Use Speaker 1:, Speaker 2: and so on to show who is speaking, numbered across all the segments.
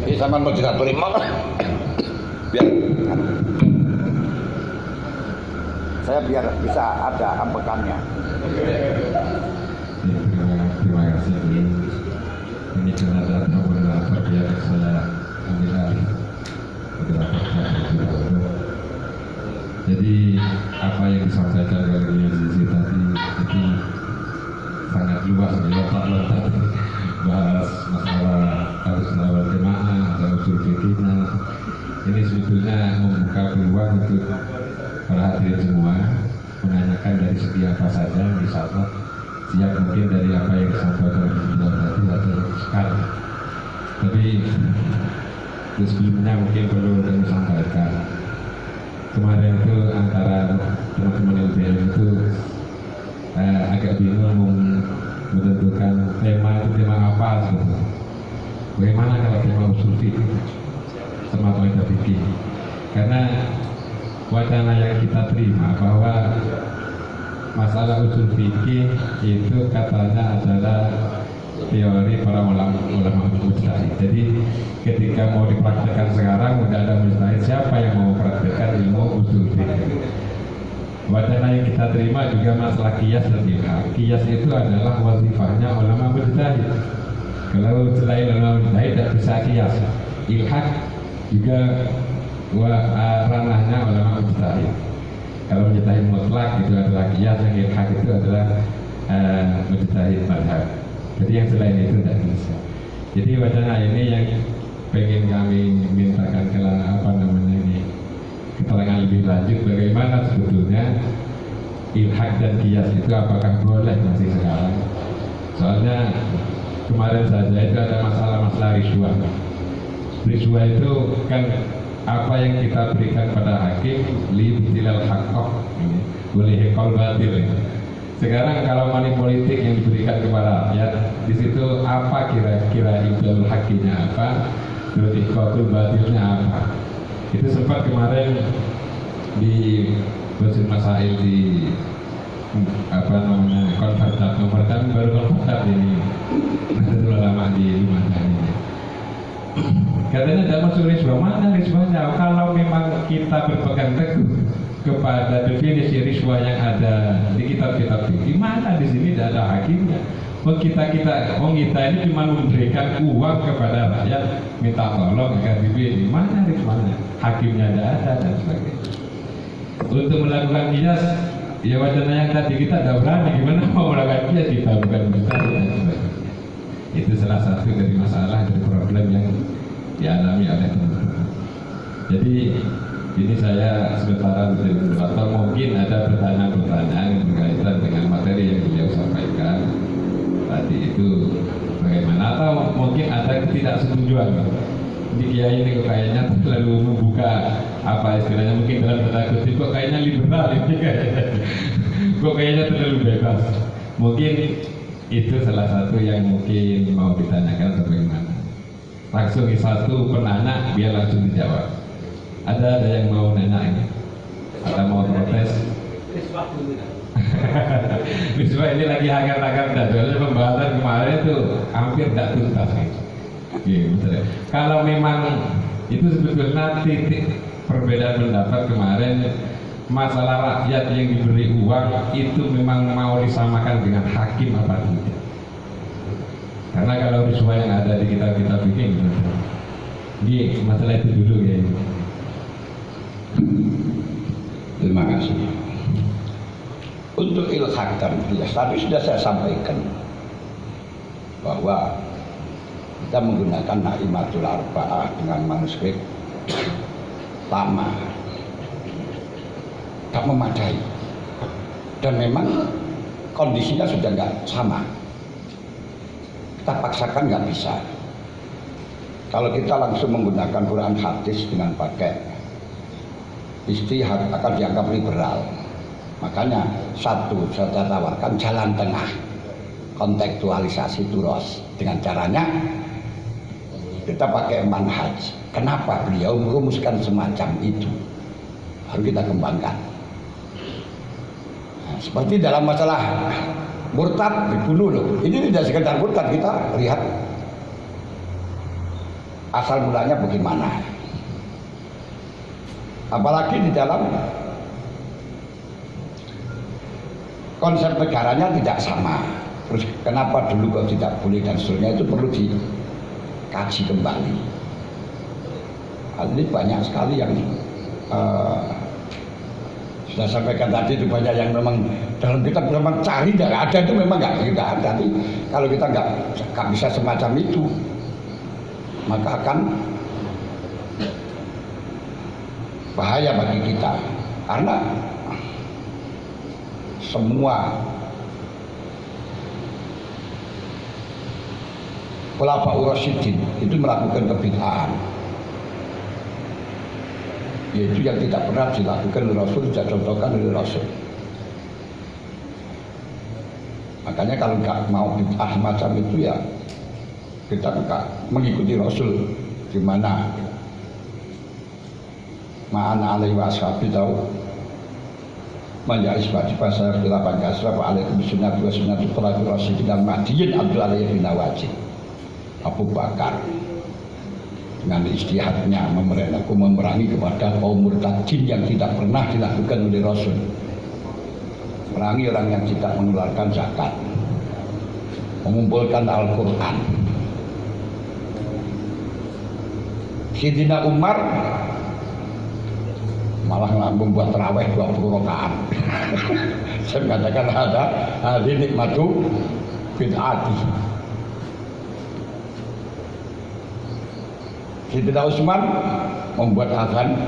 Speaker 1: Jadi sama mau diatur imam biar saya biar bisa ada ambekannya.
Speaker 2: Terima kasih. Ini karena ada beberapa biar saya ambil alih beberapa pertanyaan. Jadi apa yang disampaikan oleh Yazizi tadi itu sangat luas, lontar-lontar bahas masalah harus nawal jemaah atau usul fikihnya. Ini sebetulnya membuka peluang untuk para hadirin semua menanyakan dari segi apa saja, misalnya siap mungkin dari apa yang disampaikan oleh tadi atau sekarang. Tapi sebelumnya mungkin perlu kami sampaikan. Kemarin itu antara teman-teman LBM itu agak bingung menentukan tema apa sebetulnya. Bagaimana kalau tema usul fikih sama kaidah fikih? Karena wacana yang kita terima bahwa masalah usul fikih itu katanya adalah teori para ulama mujtahid. Jadi ketika mau dipraktekkan sekarang udah ada mujtahid, siapa yang mau praktekkan ilmu usul fikih? Wacana yang kita terima juga masalah qiyas dan ilhaq. Qiyas itu adalah wazifahnya ulama mujtahid. Kalau selain ulama mujtahid tidak bisa qiyas. Ilhaq juga ranahnya ulama mujtahid. Kalau mujtahid mutlak itu adalah qiyas, yang ilhaq itu adalah mujtahid madhab. Jadi yang selain itu tidak bisa. Jadi wacana ini yang pengen kami mintakan keterangan lebih lanjut bagaimana sebetulnya ilhaq dan qiyas itu apakah boleh masih sekarang. Soalnya kemarin saja itu ada masalah riswah. Riswah itu kan apa yang kita berikan pada hakim libtilal haqqah, boleh hekol batil. Sekarang kalau money politik yang diberikan kepada rakyat, di situ apa kira-kira ibdalul hakinya apa, terus iqatul batilnya apa? Itu sempat kemarin di Basil Masail di konvertan baru konvertan ini sudah lama di rumah ini. Katanya tidak masuk riswah, mana riswahnya? Kalau memang kita berpegang teguh kepada definisi riswah yang ada di kitab-kitab fikih, mana di sini tidak ada hakimnya. Kita ini cuma memberikan uang kepada rakyat, minta tolong agar dipilih. Mana riswahnya? Hakimnya tidak ada dan sebagainya. Untuk melakukan qiyas, ya wacana yang tadi kita tidak berani. Gimana mau melakukan qiyas kita bukan mustahil dan sebagainya. Itu salah satu dari masalah, dari problem yang dialami oleh teman-teman. Jadi ini saya sementara atau mungkin ada pertanyaan-pertanyaan yang berkaitan dengan materi yang beliau sampaikan tadi itu bagaimana, atau mungkin ada ketidaksetujuan di kiai ini kayaknya terlalu membuka apa istilahnya, mungkin dalam tanda kutip kok kayaknya liberal ini kok kayaknya terlalu bebas. Mungkin itu salah satu yang mungkin mau ditanyakan atau bagaimana. Langsung satu penanya biar langsung dijawab. Ada yang mau nanya ini? Ada mau protes? Riswah ini lagi hangat-hangat, soalnya pembahasan kemarin itu hampir tidak tuntas gitu. Kalau memang itu sebetulnya titik perbedaan pendapat kemarin, masalah rakyat yang diberi uang itu memang mau disamakan dengan hakim apa tidak? Karena kalau riswah yang ada di kitab-kitab fikih, di masalah itu dulu ya.
Speaker 1: Terima kasih. Untuk ilhaq dan qiyas tadi sudah saya sampaikan bahwa kita menggunakan Na'imatul Arba'ah dengan manuskrip lama, tak memadai, dan memang kondisinya sudah nggak sama. Kita paksakan nggak bisa. Kalau kita langsung menggunakan Quran hadis dengan pakai istihad akan dianggap liberal. Makanya satu, saya tawarkan jalan tengah, kontekstualisasi turos. Dengan caranya kita pakai manhaj. Kenapa beliau merumuskan semacam itu? Harus kita kembangkan. Nah, seperti dalam masalah murtad dibunuh loh. Ini tidak sekedar murtad, kita lihat asal mulanya bagaimana. Apalagi di dalam konsep negaranya tidak sama. Terus kenapa dulu kok tidak boleh dan seterusnya, itu perlu dikaji kembali. Ini banyak sekali yang sudah sampaikan tadi, itu banyak yang memang dalam kita memang cari tidak ada, itu memang nggak ada. Tapi kalau kita nggak bisa semacam itu, maka akan bahaya bagi kita, karena semua Khulafaur Rasyidin itu melakukan kebid'ahan, yaitu yang tidak pernah dilakukan oleh Rasul, tidak contohkan oleh Rasul. Makanya kalau nggak mau bid'ah macam itu, ya kita nggak mengikuti Rasul. Di mana ma'ana alaihi wa ashabi tahu menjadi sebab pasal 8 kasra wa alaikum sunnati wa sunnati khulafaur rasyidin al-mahdiyyin Abdul alaihi bin Nawajib. Abu Bakar dengan istihadnya memerangi kepada kaum murtadin yang tidak pernah dilakukan oleh Rasul. Memerangi orang yang tidak mengeluarkan zakat, mengumpulkan Al-Quran. Sayyidina Umar malah membuat tarawih 20 rakaat. Saya mengatakan ada nikmatu bid'ati. Sayyidina Utsman membuat azan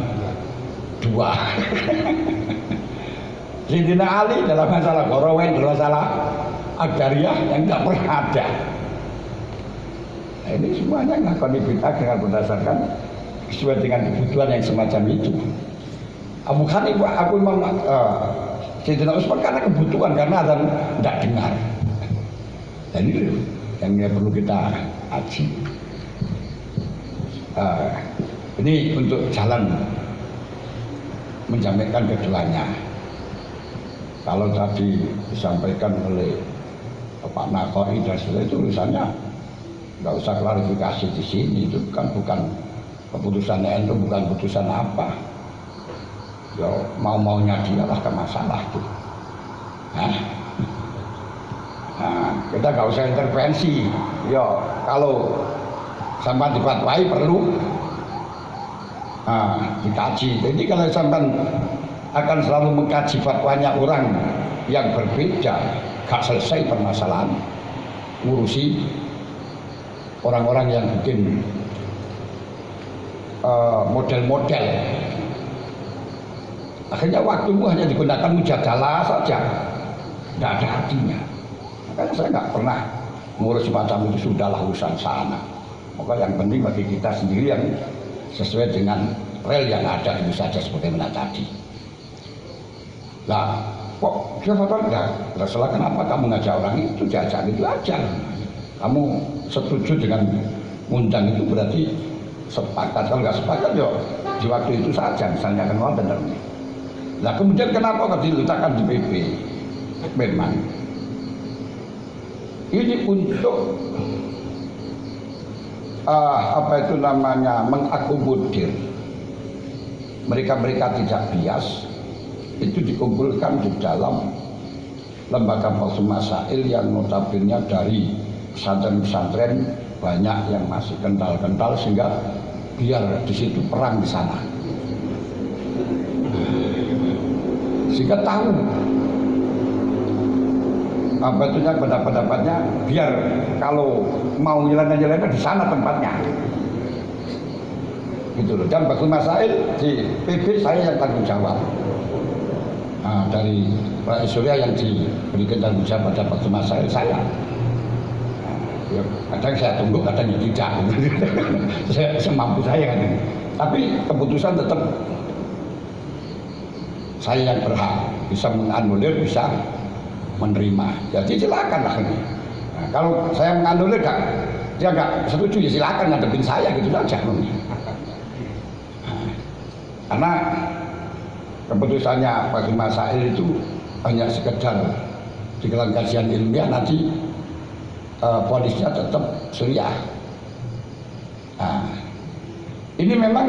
Speaker 1: 2. Sayyidina Ali dalam masalah Qarawain, dalam masalah Agariyah yang tidak pernah ada. Nah, ini semuanya ngakoni bid'ah dengan berdasarkan sesuai dengan kebutuhan yang semacam itu. Abu Hanifah, aku memang Sayyidina Utsman karena kebutuhan, karena azan tidak dengar. Dan ini yang perlu kita kaji. Ini untuk jalan menjaminkan keduanya. Kalau tadi disampaikan oleh Pak Nakhoi dan sebagainya, itu urusannya nggak usah klarifikasi di sini. Itu kan bukan keputusan NU, bukan keputusan apa. Ya mau-maunya dia lah ke masalah itu. Nah, kita nggak usah intervensi. Ya kalau sampai difatwai perlu dikaji. Jadi kalau sampai akan selalu mengkaji fatwanya orang yang berbeda, gak selesai permasalahan. Ngurusi orang-orang yang bikin model-model. Akhirnya waktumu hanya digunakan mujadalah saja, tidak ada artinya. Makanya saya nggak pernah ngurus semacam itu, sudahlah urusan sana. Maka yang penting bagi kita sendiri yang sesuai dengan rel yang ada itu saja, sebagaimana tadi. Lah, kok siapa tahu enggak? Rasulullah, kenapa kamu ngajak orang itu? Diajak itu aja. Kamu setuju dengan ngundang itu berarti sepakat. Kalau nggak sepakat, ya di waktu itu saja. Misalnya kan benar. Nah kemudian kenapa kok diletakkan di PP? Memang ini untuk mengakomodir mereka-mereka tidak bias, itu dikumpulkan di dalam lembaga Ba'tsul Masail yang notabene dari pesantren-pesantren banyak yang masih kental-kental, sehingga biar di situ perang di sana, sehingga tahu apa itunya pendapat-pendapatnya, biar kalau mau nyelena-nyelena di sana tempatnya gitu loh. Dan Ba'tsul Masail di PB saya yang tanggung jawab. Nah, dari Pak Surya yang diberikan tanggung jawab pada Ba'tsul Masail saya. Ya, kadang saya tunggu, kadang ya tidak. Semampu saya kan. Tapi keputusan tetap saya yang berhak, bisa menganulir, bisa menerima. Jadi silakanlah. Nah, kalau saya menganulir dia nggak setuju, ya silakan ngadepin saya gitu saja. Karena keputusannya Ba'tsul Masail itu hanya sekedar di dalam kajian ilmiah nanti ponisnya tetap Suriah. Nah, ini memang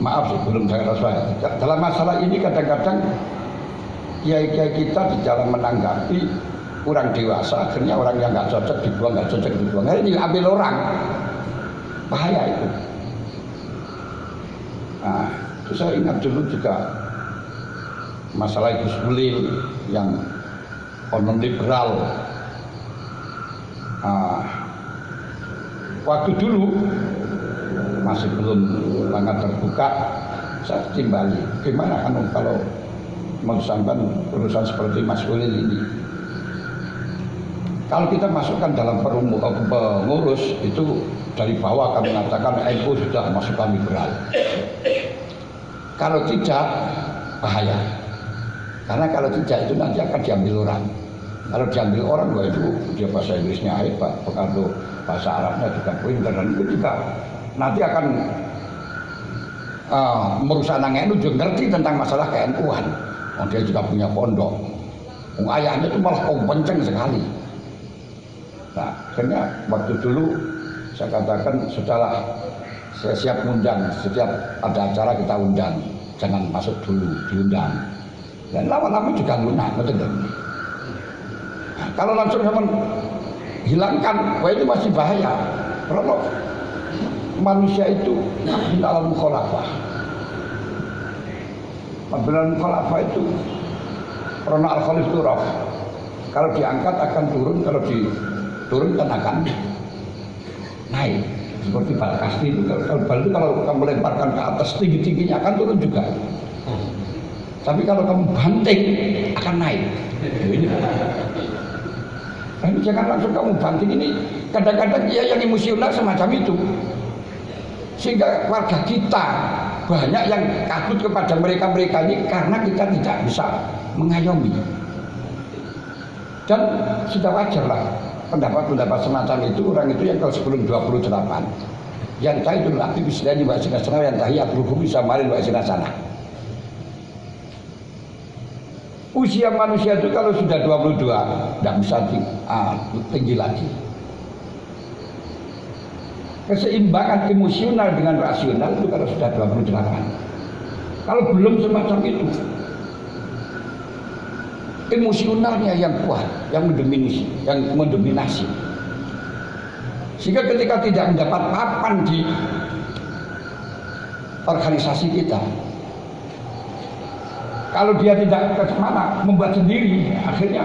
Speaker 1: maaf sebelum saya rasa dalam masalah ini kadang-kadang kiai-kiai kita di dalam menanggapi kurang dewasa, akhirnya orang yang nggak cocok dibuang, ini ambil orang, bahaya itu. Nah, itu saya ingat dulu juga masalah Gus Mulil yang non liberal. Waktu dulu masih belum sangat terbuka, saya timbali gimana kan kalau mau sampai urusan seperti Mas Mulil ini. Kalau kita masukkan dalam pengurus itu dari bawah kami mengatakan NU sudah masukkan liberal. Kalau tidak bahaya. Karena kalau tidak itu nanti akan diambil orang. Kalau diambil orang, wah itu dia bahasa Inggrisnya hebat, kalau bahasa Arabnya juga pintar, dan itu juga nanti akan merusak NU juga ngerti tentang masalah ke-NU-an. Dia juga punya pondok. Ayahnya itu malah kenceng sekali. Nah, akhirnya waktu dulu saya katakan setelah saya siap undang, setiap ada acara kita undang, jangan masuk dulu, diundang. Dan lama-lama juga lunak, betul. Nah, kalau langsung sama hilangkan, wah itu masih bahaya. Kalau manusia itu bin alam mukhalafah. Bin mukhalafah itu karena al-khalif turaf. Kalau diangkat akan turun, kalau diturunkan akan naik. Seperti bal kasti itu, kalau kamu lemparkan ke atas tinggi-tingginya akan turun juga. Tapi kalau kamu banting akan naik. Ini jangan langsung kamu banting ini. Kadang-kadang dia yang emosional semacam itu, sehingga warga kita banyak yang takut kepada mereka ini karena kita tidak bisa mengayomi. Dan sudah wajar lah pendapat-pendapat semacam itu, orang itu yang kalau sebelum 28 yang tahu itu aktif istilahnya wa sinasana yang tahi akluhu bisa marin wa sinasana. Usia manusia itu kalau sudah 22 tidak bisa tinggi lagi. Keseimbangan emosional dengan rasional itu kalau sudah 28. Kalau belum semacam itu, emosionalnya yang kuat, yang mendominasi. Sehingga ketika tidak mendapat papan di organisasi kita, kalau dia tidak ke mana membuat sendiri, akhirnya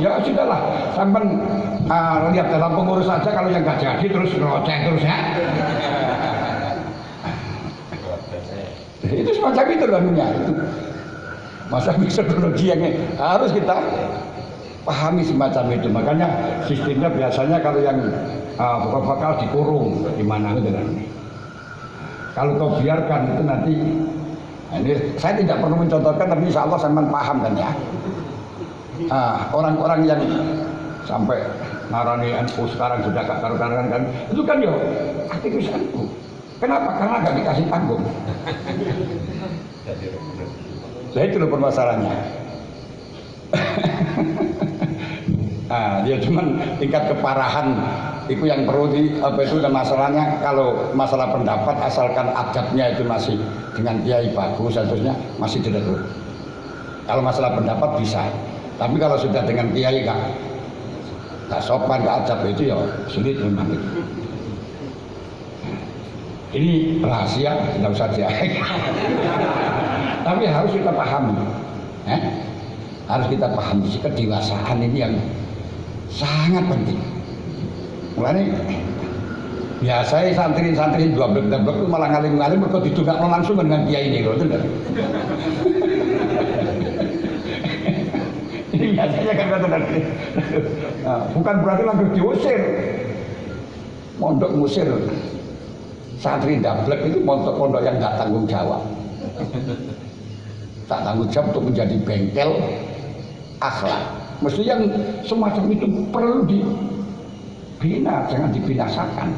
Speaker 1: ya sudahlah, sampai lihat dalam pengurus saja kalau yang nggak jadi terus ngoceh terus ya. Itu semacam itu lalunya itu. Masa metodologi yang harus kita pahami semacam itu. Makanya sistemnya biasanya kalau yang vokal dikurung di mana gitu kan. Kalau kau biarkan itu nanti, ini saya tidak perlu mencontohkan, tapi insya Allah sampean paham kan ya. Orang-orang yang sampai ngarani NU sekarang sudah gak karu-karuan kan, itu kan yo aktivis NU. Kenapa? Karena gak dikasih panggung. Nah itu loh permasalahannya. Dia cuman tingkat keparahan itu yang perlu masalahnya. Kalau masalah pendapat asalkan adabnya itu masih dengan kiai bagus, seterusnya masih tidak perlu. Kalau masalah pendapat bisa, tapi kalau sudah dengan kiai gak sopan, gak adab itu ya sulit memang itu. Ini rahasia, tidak usah diaek. Tapi harus kita pahami, harus kita pahami kedewasaan ini yang sangat penting. Mulanya biasa santri-santri dua blok itu malah ngalim-ngalim mereka didongakno langsung dengan kiai ini, loh, betul. Ini biasanya kan nanti. Bukan berarti langsung diusir, mondok ngusir. Santri dablek itu pondok-pondok yang nggak tanggung jawab. Tak tanggung jawab untuk menjadi bengkel akhlak. Mesti yang semacam itu perlu dibina, jangan dibinasakan.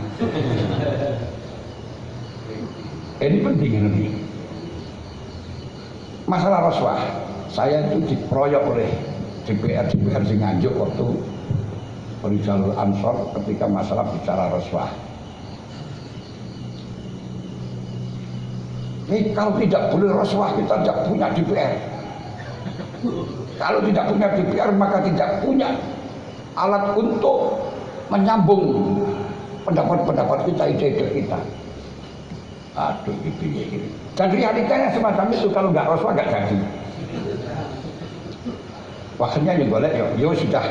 Speaker 1: Ini penting ini. Masalah rasuah. Saya itu dikeroyok oleh DPR sing Nganjuk waktu Jalur Ansor ketika masalah bicara rasuah. Kalau tidak boleh rasuah kita tidak punya DPR. Kalau tidak punya DPR maka tidak punya alat untuk menyambung pendapat-pendapat kita, ide-ide kita. Aduh, gitu. Dan realitanya semacam itu, kalau nggak rasuah nggak jadi. Waktunya yang boleh, yo sudah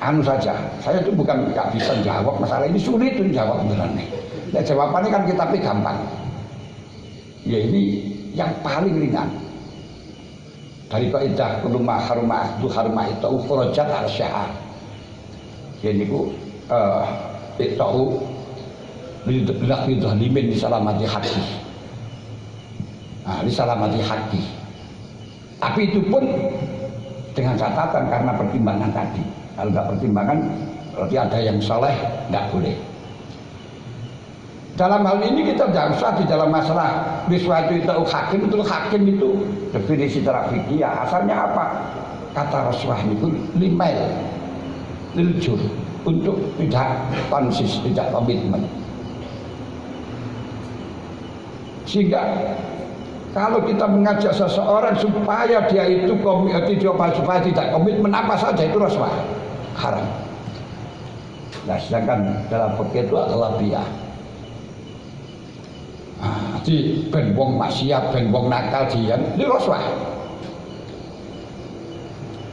Speaker 1: anu saja. Saya itu bukan nggak bisa jawab masalah ini, sulit tuh jawab beneran nih. Nah, jawabannya kan kita gampang. Ya ini yang paling ringan. Dari kaidah kuluma harumah itu ukhrajat al-sya'a. Jadi ku tahu lillah limin disalamati hati. Nah, disalamati hati. Tapi itu pun dengan catatan karena pertimbangan tadi. Kalau nggak pertimbangan berarti ada yang saleh, nggak boleh. Dalam hal ini kita tidak usah di dalam masalah riswatu itu hakim itu definisi secara fikih asalnya apa? Kata rasuah itu limail liljur untuk tidak konsis, tidak komitmen. Sehingga kalau kita mengajak seseorang supaya dia itu supaya tidak komitmen apa saja itu rasuah haram. Nah, sedangkan dalam fikih itu adalah biah. Di ben wong maksiat, ben wong nakal dian, ini rasuah.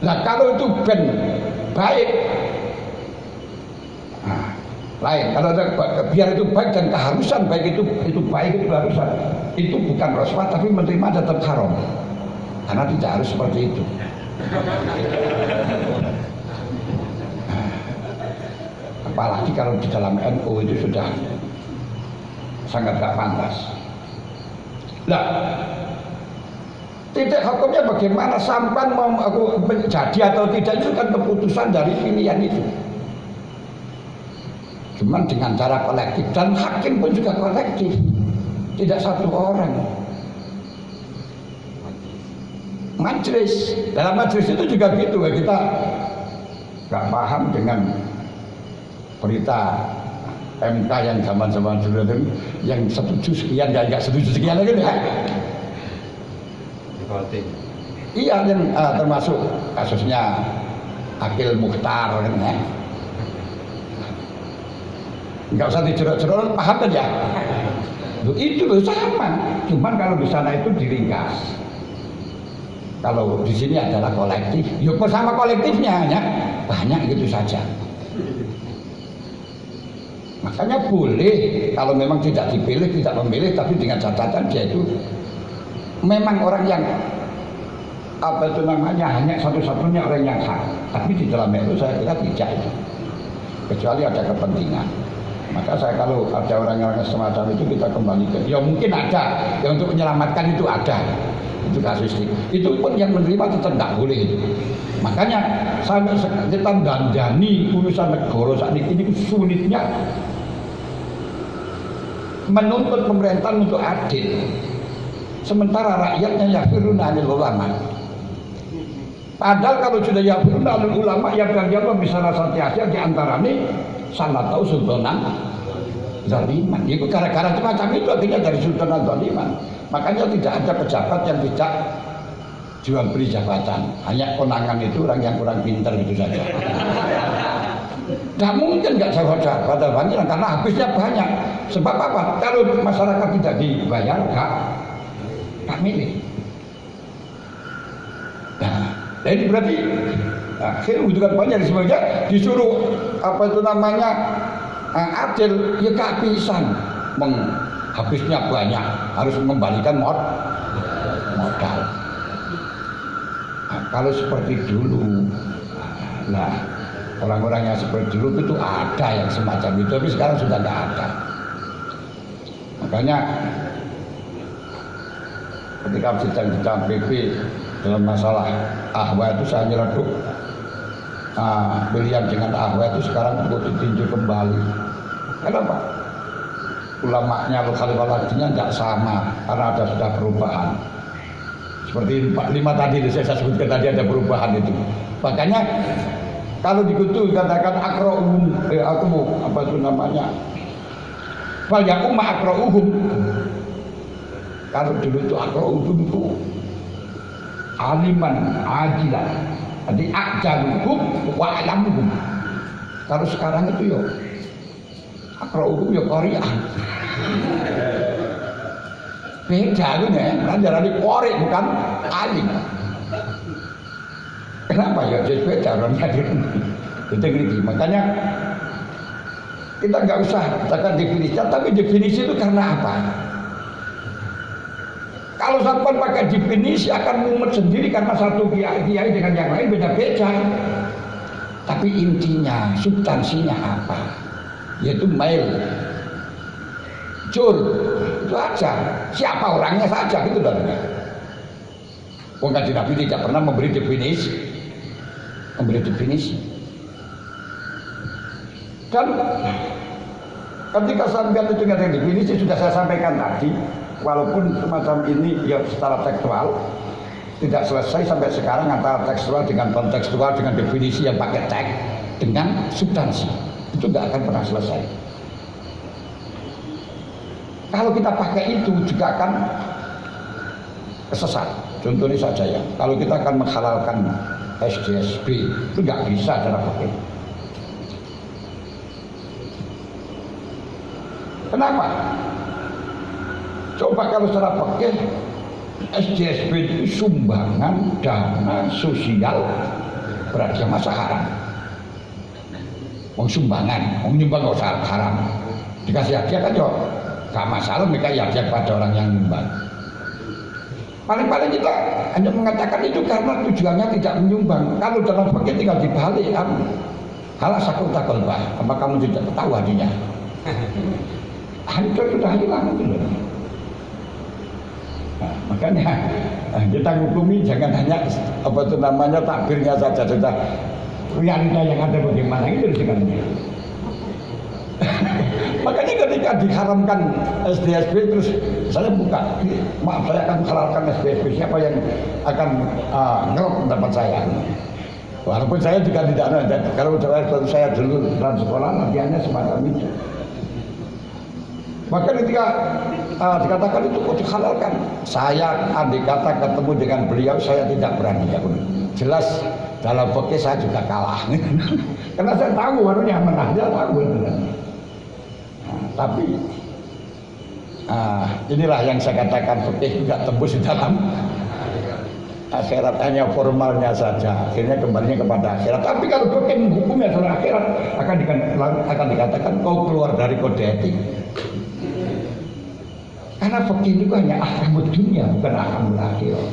Speaker 1: Nah kalau itu ben baik, lain. Kalau biar itu baik dan keharusan baik itu baik itu keharusan, itu bukan rasuah tapi menerima tetap haram. Karena tidak harus seperti itu. Apalagi kalau di dalam NU itu sudah sangat gak pantas. Nah, titik hukumnya bagaimana sampan mau aku menjadi atau tidak itu kan keputusan dari pilihan itu. Cuman dengan cara kolektif dan hakim pun juga kolektif, tidak satu orang. Majelis, dalam majelis itu juga gitu ya, kita gak paham dengan berita MK yang zaman-zaman dulu itu yang setuju sekian dan nggak setuju sekian lagi ya. Iya yang termasuk kasusnya Akil Mukhtar kan ya. Nggak usah dijerok-jerok, paham kan ya? Itu loh sama. Cuman kalau di sana itu diringkas. Kalau di sini adalah kolektif, yuk bersama kolektifnya hanya banyak gitu saja. Makanya boleh kalau memang tidak dipilih, tidak memilih, tapi dengan catatan dia itu memang orang yang apa itu namanya hanya satu-satunya orang yang hak. Tapi di dalam itu saya kira tidak itu, kecuali ada kepentingan. Maka saya kalau ada orang-orang semacam itu kita kembalikan. Ya mungkin ada yang untuk menyelamatkan itu ada. Itu kasus itu pun yang menerima tetap tidak boleh itu. Makanya sampai kita dandani urusan negara saat ini sulitnya menuntut pemerintahan untuk adil, sementara rakyatnya yafiruna anil ulama. Padahal kalau sudah yafiruna anil ulama yang berjawab bisa rasa hati-hati di antara ini salah tahu sultanan zaliman. Ya gara-gara semacam itu akhirnya dari sultanan zaliman. Makanya tidak ada pejabat yang tidak jual beli jabatan. Hanya konangan itu orang yang kurang pintar gitu saja. Tidak mungkin nggak jabatan banyak karena habisnya banyak. Sebab apa? Kalau masyarakat tidak dibayar, gak milih. Nah, ini berarti akhirnya butuhkan banyak sebenarnya disuruh apa itu namanya adil ya kehabisan. Habisnya banyak harus mengembalikan modal. Nah, kalau seperti dulu, nah orang-orang yang seperti dulu itu ada yang semacam itu, tapi sekarang sudah nggak ada. Makanya ketika sidang PP dalam masalah ahwa itu saya nyeletuk pilihan dengan ahwa itu sekarang perlu ditinjau kembali. Kenapa? Ulamanya lokal-lokalnya tidak sama karena ada sudah perubahan. Seperti 5 tadi saya sebutkan tadi ada perubahan itu. Makanya kalau dikutu katakan akra'uhum apa itu namanya? Fal yakum akra'uhum. Kalau dulu itu akra'uhum itu aliman ajilan. Jadi ajaluhum wa alamuhum. Kalau sekarang itu yo akra'uhum yo Korea. Beda itu ya, pelajaran Qori bukan alim. Kenapa ya jadi beda orangnya itu gitu. Makanya kita nggak usah katakan definisi, tapi definisi itu karena apa? Kalau sampai pakai definisi akan mumet sendiri karena satu kiai dengan yang lain beda-beda. Tapi intinya, substansinya apa? Yaitu mail. Jul, itu aja. Siapa orangnya saja gitu dan. Wong Kanjeng Nabi tidak pernah memberi definisi. Dan ketika sampai itu dengan definisi sudah saya sampaikan tadi, walaupun semacam ini ya secara tekstual tidak selesai sampai sekarang antara tekstual dengan kontekstual dengan definisi yang pakai teks dengan substansi itu nggak akan pernah selesai. Kalau kita pakai itu juga akan kesesat. Contohnya saja ya, kalau kita akan menghalalkan SDSB itu nggak bisa cara pakai. Kenapa? Coba kalau secara pakai SDSB itu sumbangan dana sosial berarti masa haram. Wong sumbangan, wong nyumbang nggak usah haram. Dikasih hadiah kan yo gak masalah mereka hadiah pada orang yang nyumbang. Paling-paling kita hanya mengatakan itu karena tujuannya tidak menyumbang. Kalau dalam fikih tinggal dibalik, halas aku tak kolbah. Apa kamu tidak tahu hadinya? Hancur sudah hilang gitu. Nah, makanya kita hukumi jangan hanya apa itu namanya takbirnya saja, sudah realita yang ada bagaimana itu sebenarnya. Makanya ketika diharamkan SDSB terus saya buka, maaf saya akan menghalalkan SDSB, siapa yang akan ngerok pendapat saya? Walaupun saya juga tidak ada, kalau saya dulu dalam sekolah latihannya semacam itu. Maka ketika dikatakan itu kok dihalalkan, saya andai kata ketemu dengan beliau saya tidak berani ya. Jelas dalam fikih saya juga kalah. Karena saya tahu warnanya menang, dia tahu. Tapi inilah yang saya katakan fikih tidak tembus di dalam akhirat, hanya formalnya saja, akhirnya kembalinya kepada akhirat. Tapi kalau fikih menghukumnya soal akhirat akan dikatakan kau keluar dari kode etik. Karena fikih itu hanya ahkamud dunia, bukan ahkamul akhirat.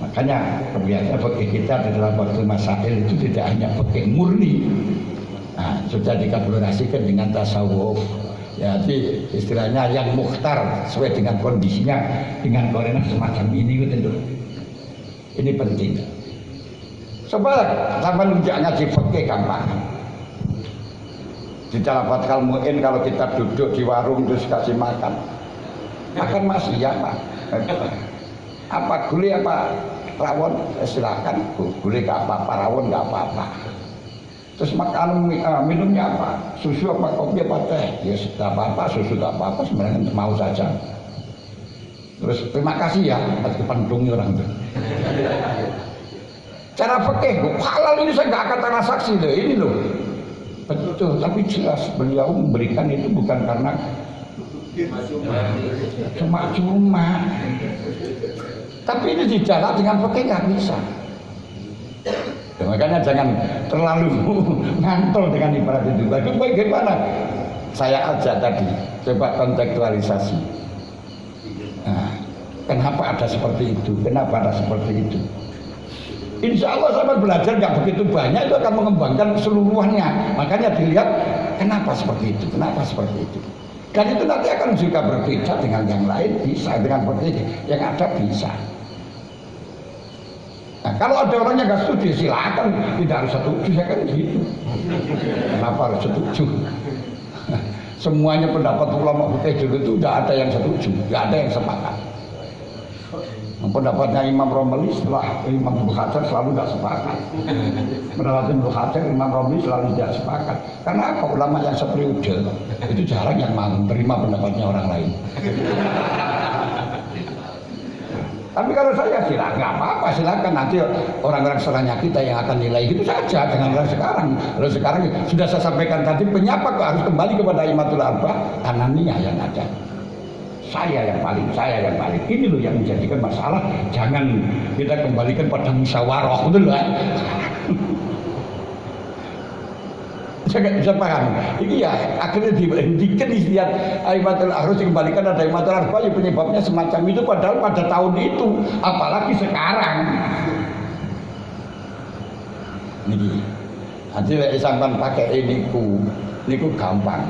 Speaker 1: Makanya kebiasaan fikih kita dalam waktu masail itu tidak hanya fikih murni. Nah, sudah dikategorisikan dengan tasawuf. Ya, jadi istilahnya yang mukhtar sesuai dengan kondisinya, dengan koordinat semacam ini gitu. Ini penting. Coba sama nunjuk ngaji fikih gampang. Di dalam Fathul Mu'in kalau kita duduk di warung terus kasih makan masih ya Pak. Apa gulai apa rawon? Silakan gulai nggak apa-apa, rawon nggak apa-apa. Terus makan minumnya apa? Susu apa kopi apa teh? Ya tidak apa-apa, susu tidak apa-apa, sebenarnya mau saja. Terus terima kasih ya atas kependungnya orang itu. Cara fikih, halal ini saya nggak akan transaksi loh, ini loh. Betul, tapi jelas beliau memberikan itu bukan karena cuma-cuma. Tapi ini dijalan dengan fikih nggak bisa. Ya, makanya jangan terlalu ngantor dengan ibarat itu. Itu bagaimana? Saya ajak tadi, coba kontekstualisasi. Nah, kenapa ada seperti itu? Kenapa ada seperti itu? Insya Allah sahabat belajar nggak begitu banyak itu akan mengembangkan keseluruhannya. Makanya dilihat kenapa seperti itu, kenapa seperti itu. Dan itu nanti akan juga berbeda dengan yang lain, bisa dengan seperti yang ada bisa. Nah, kalau ada orang yang nggak setuju, silakan, tidak harus setuju, saya kan gitu. Kenapa harus setuju? Semuanya pendapat ulama fikih dulu itu tidak ada yang setuju, tidak ada yang sepakat. Pendapatnya Imam Romli setelah Imam Ibnu Hajar selalu tidak sepakat. Pendapatnya Ibnu Hajar, Imam Romli selalu tidak sepakat. Karena apa? Ulama yang seperiode itu jarang yang mau menerima pendapatnya orang lain. Tapi kalau saya silakan, nggak apa-apa, silakan nanti orang-orang setelahnya kita yang akan nilai gitu saja dengan orang sekarang. Kalau sekarang sudah saya sampaikan tadi, penyapa kok harus kembali kepada Imatul Arba, Ananiyah yang ada. Saya yang paling. Ini loh yang menjadikan masalah. Jangan kita kembalikan pada musyawarah, betul lah. Saya nggak bisa paham. Ini ya akhirnya dihentikan istilah Aimatul harus dikembalikan ada Aimatul Arba, ya penyebabnya semacam itu padahal pada tahun itu, apalagi sekarang. Niki, nanti sampai pakai niku gampang.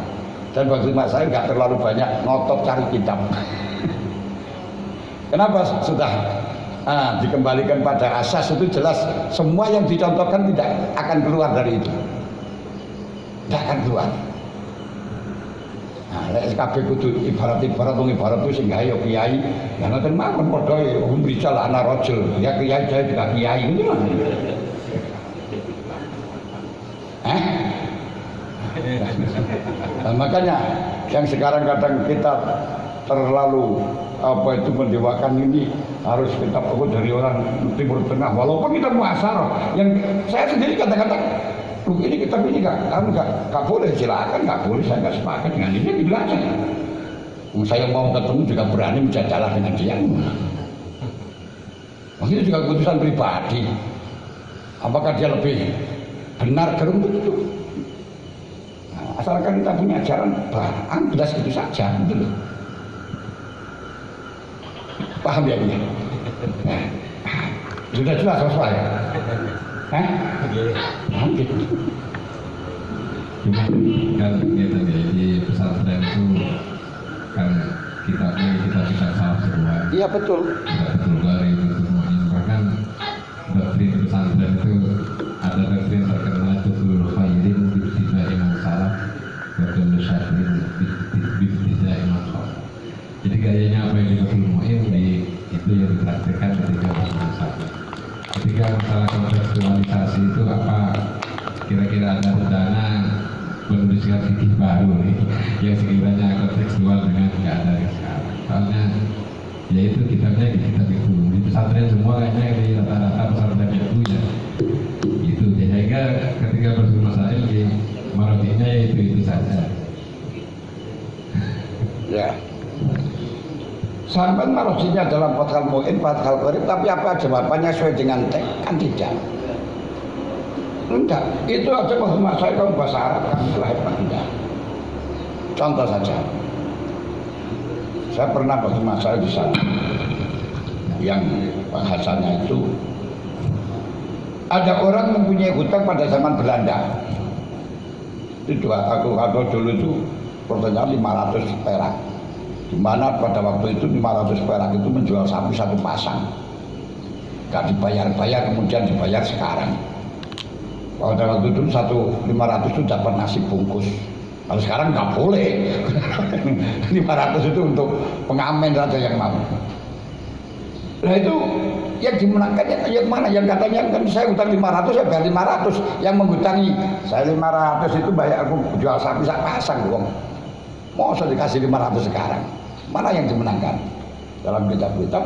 Speaker 1: Dan bagi saya nggak terlalu banyak ngotot cari kitab. Kenapa sudah dikembalikan pada asas itu jelas semua yang dicontohkan tidak akan keluar dari itu. Tidak akan keluar. Nah, SKB kudu ibarat itu sing gawe kiai, ya ngoten mawon padha umrijal ana rajul, ya kiai saya juga kiai gitu mah. Nah, makanya yang sekarang kadang kita terlalu mendewakan ini harus kita fokus dari orang Timur Tengah, walaupun kita muasarah. Yang saya sendiri kadang-kadang ini kitab ini nggak boleh, silakan, nggak boleh, saya nggak sepakat dengan ini, bilang aja. Saya mau ketemu juga berani menjajalah dengan dia. Itu juga keputusan pribadi. Apakah dia lebih benar gerung begitu? Nah, asalkan kita punya ajaran barang jelas itu saja, gitu loh. Paham ya ini? Nah, sudah jelas selesai. Mungkin.
Speaker 2: Cuma kan kita di pesantren itu kan kita salah semua.
Speaker 1: Iya betul.
Speaker 2: Tidak betul dari itu semuanya. Bahkan doktrin pesantren itu ada doktrin terkenal Tutul Khairin Bibtidah Imam Salaf Betul Syafrin Bibtidah Imam Salaf. Jadi gayanya apa yang dilakukan Mu'in itu yang dipraktikkan ketika masa. Ketika masalah kontekstualisasi itu apa, kira-kira ada rencana menuliskan fikih baru nih yang sekiranya kontekstual dengan keadaan sekarang. Soalnya ya itu kitabnya di kitab itu di pesantren semua kayaknya di rata-rata pesantren itu ya itu ya, sehingga ketika bermasalah di marotinya ya itu saja
Speaker 1: ya. Sampai marosinya dalam Fathul Mu'in, Fathul Qarib, tapi apa jawabannya sesuai dengan teks? Kan tidak. Enggak, itu aja maksud saya kalau bahasa Arab kan hebat enggak. Contoh saja, saya pernah bahasa saya di sana, yang bahasanya itu ada orang mempunyai hutang pada zaman Belanda. Itu aku dulu itu pertanyaan 500 perak. Di mana pada waktu itu 500 perak itu menjual sapi satu pasang, nggak dibayar-bayar, kemudian dibayar sekarang. Pada waktu itu 500 itu dapat nasi bungkus. Kalau sekarang nggak boleh. 500 itu untuk pengamen saja yang mau. Nah itu yang dimenangkan yang mana? Yang katanya kan saya utang 500 ya bayar 500. Yang menghutangi saya 500 itu bayar aku jual sapi sak pasang dong. Mau saya dikasih 500 sekarang. Mana yang dimenangkan? Dalam kitab-kitab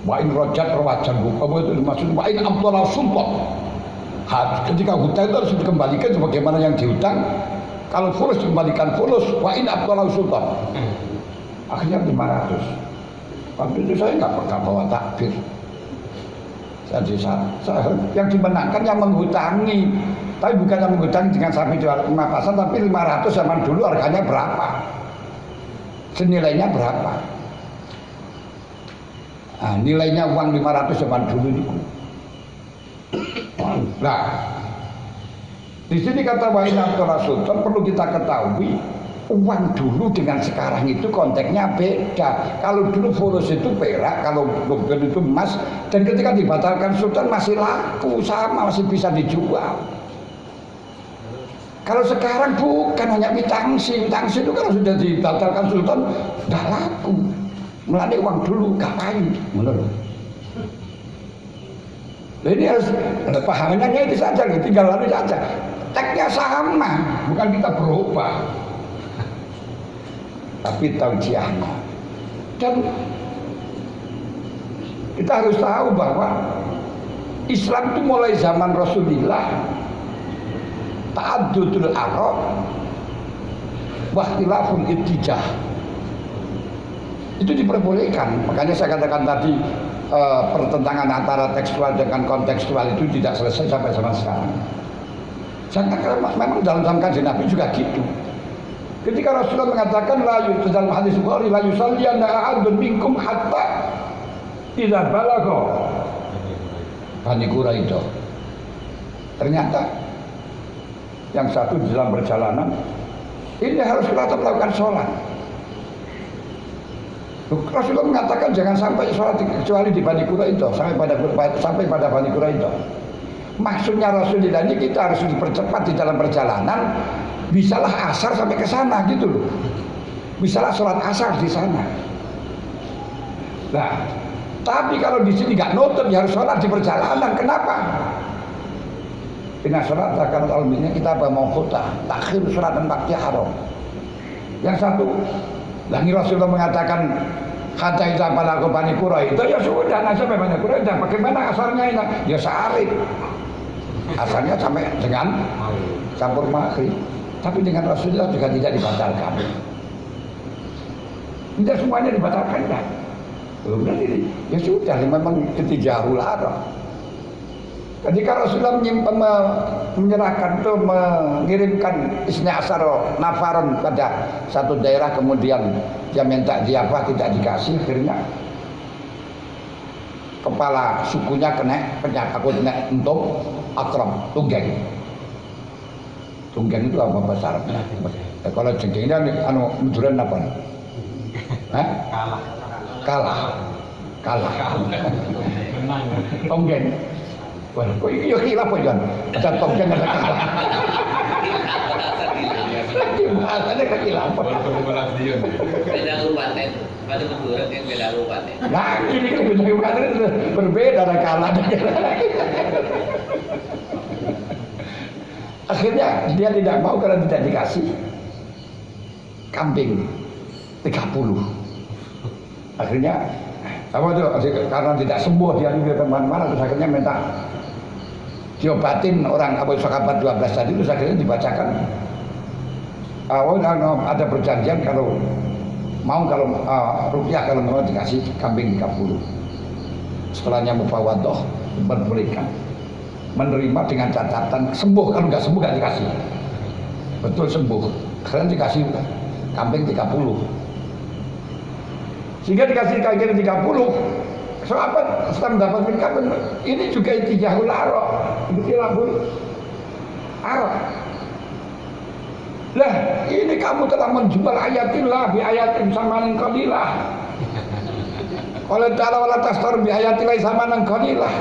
Speaker 1: wa'in rojat rawajan hukum itu dimaksud wa'in amtola sultan. Ketika hutang itu harus dikembalikan sebagaimana yang dihutang. Kalau fulus dikembalikan fulus, wa'in amtola sultan. Akhirnya 500. Waktu itu saya nggak pernah bawa takbir. Saya yang dimenangkan yang menghutangi. Tapi bukan yang menghutangi dengan sapi jual 5 pasang, tapi 500 zaman dulu harganya berapa? Senilainya berapa? Nah, nilainya uang 500 zaman dulu itu. Nah, di sini kata wa'ina sultan perlu kita ketahui uang dulu dengan sekarang itu konteksnya beda. Kalau dulu fulus itu perak, kalau rubel itu emas, dan ketika dibatalkan sultan masih laku sama, masih bisa dijual. Kalau sekarang bukan hanya mitangsi itu kalau sudah dibatalkan sultan sudah laku. Mulane uang dulu gak payu, ngono lho. Nah, ini harus pahamannya itu saja, tinggal lalu saja. Teksnya sama, bukan kita berubah, tapi taujiahnya. Dan kita harus tahu bahwa Islam itu mulai zaman Rasulullah ta'addudul a'rab wa ikhtilaful ittijah itu diperbolehkan. Makanya saya katakan tadi pertentangan antara tekstual dengan kontekstual itu tidak selesai sampai zaman sekarang. Memang dalam Kanjeng Nabi juga gitu. Ketika Rasulullah mengatakan dalam hadis Bukhari la yusalliyanna ahadun minkum hatta idza balagha Bani Quraidah. Ternyata yang satu di dalam perjalanan ini harus tetap melakukan sholat. Rasulullah mengatakan jangan sampai sholat kecuali di Bani Quraidah, sampai pada Bani Quraidah. Maksudnya Rasulullah ini kita harus dipercepat di dalam perjalanan, bisalah asar sampai ke sana gitu loh. Bisalah sholat asar di sana. Nah, tapi kalau di sini nggak nutup, ya harus sholat di perjalanan. Kenapa? Dengan sholat akan alminya kita mau kota takhir sholat dan bakti haram. Yang satu, lagi Rasulullah mengatakan kata itu pada aku Bani Quraidah, ya sudah, nah sampai Bani Quraidah. Bagaimana asarnya ini? Ya sehari. Asalnya sampai dengan campur maghrib, tapi dengan Rasulullah juga tidak dibatalkan. Tidak semuanya dibatalkan kan? Berarti ya sudah, memang ketijahul arah. Ketika Rasulullah menyerahkan itu mengirimkan Isna Asaro Nafaron pada satu daerah, kemudian dia minta dia apa tidak dikasih, akhirnya kepala sukunya kena penyakit, aku kena entuk akram tunggeng. Tunggeng itu apa bahasa Arabnya? Kalau jengking ini anu muduran apa? Kalah. Tunggeng. Wah, kok iki yo khilaf kok kan? Ada tunggeng ada kalah. Bahasanya kekhilaf.
Speaker 3: Beda kabupaten. Pada menurut yang beda kabupaten.
Speaker 1: Nah, ini kan beda kabupaten berbeda ada kalah. Akhirnya dia tidak mau karena tidak dikasih kambing 30. Akhirnya apa itu karena tidak sembuh dia di teman-teman, terus akhirnya minta diobatin orang Abu Sakabat 12 tadi, terus akhirnya dibacakan ada perjanjian kalau rupiah kalau mau dikasih kambing 30. Setelahnya mufawadah diperbolehkan menerima dengan catatan sembuh, kalau nggak sembuh nggak dikasih. Betul sembuh, karena dikasih kambing 30. Sehingga dikasih kambing 30. So apa? Setelah mendapatkan kambing ini juga intijahul arok, intijahul arok. Lah, ini kamu telah menjual ayatillah bi ayatin samanin qalilah. Qala ta'ala wala tastar bi ayatillah samanan qalilah.